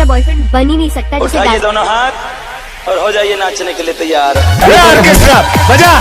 तुम्हारा बॉयफ्रेंड बन ही नहीं सकता। उठाइए दोनों हाथ और हो जाइए नाचने के लिए तैयार। ऑर्केस्ट्रा बजा।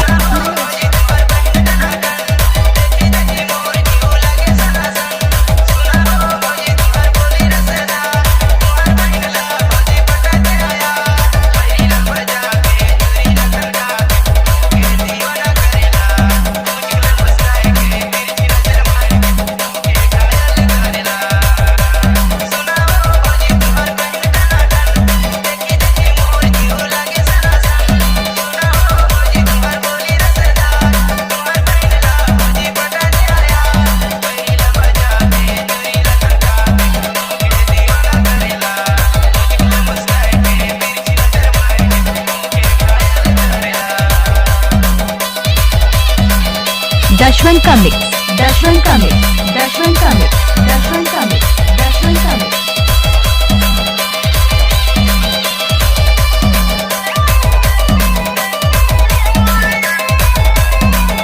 दशवन का मिक्स, दशवन का मिक्स, दशवन का मिक्स, दशवन का मिक्स, दशवन का मिक्स।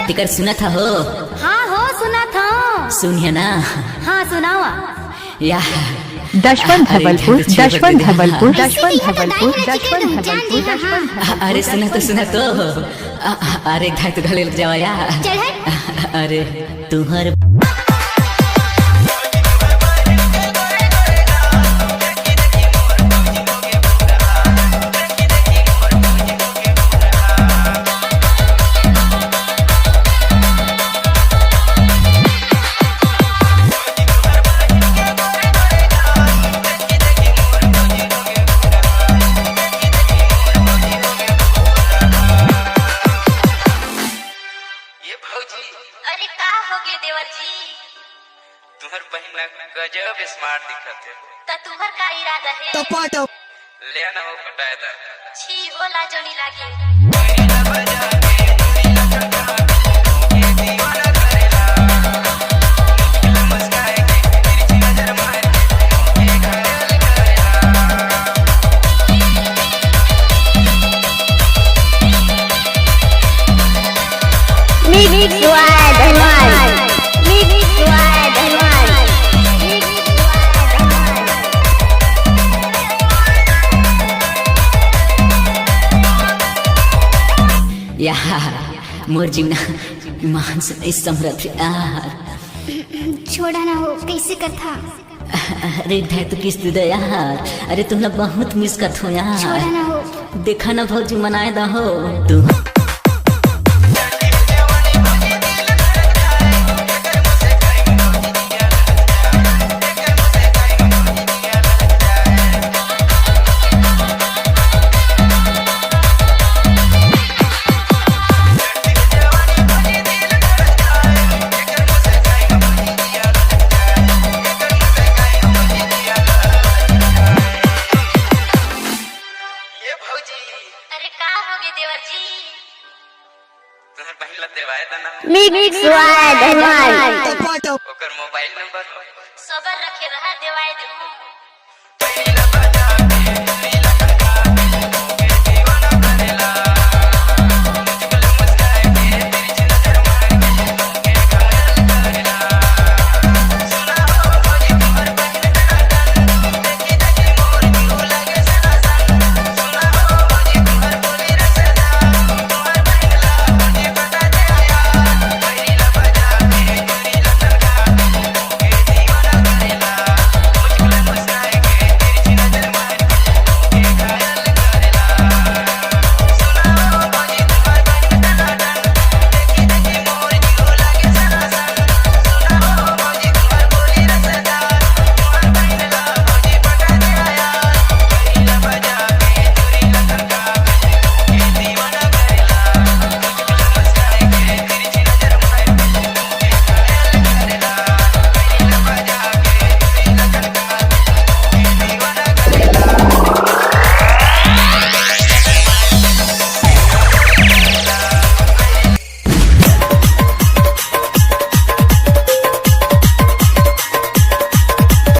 टिकर सुना था हो? हाँ हो सुना था। सुनिए ना। हाँ सुनावा। या दशवन धवलपुर, दशवन धवलपुर, दशवन धवलपुर, दशवन धवलपुर, दशवन। अरे सुना तो अरे घर तो गले लग जावा यार। अरे तुम्हारे अरे का हो गए देवर जी? तुम्हार बहिना गजब स्मार्ट दिखत है। त तुम्हार का इरादा है? टपाटप ले ना हो कटाए दा। छी होला जोनी लागे। यार मोर जीवना मान से समृद्ध यार। छोड़ा ना हो कैसे कथा। अरे भाई तो किस दे यार। अरे तुम लोग बहुत मिस करत हो यार। छोड़ा ना हो। देखा ना भौजी मनाए दा हो तू। अरे का हो गए देवर जी? तुम्हार बहिन ला देवाए दा ना। ओकर मोबाइल नंबर सबर सबर रखे रहा देवाए देहूं।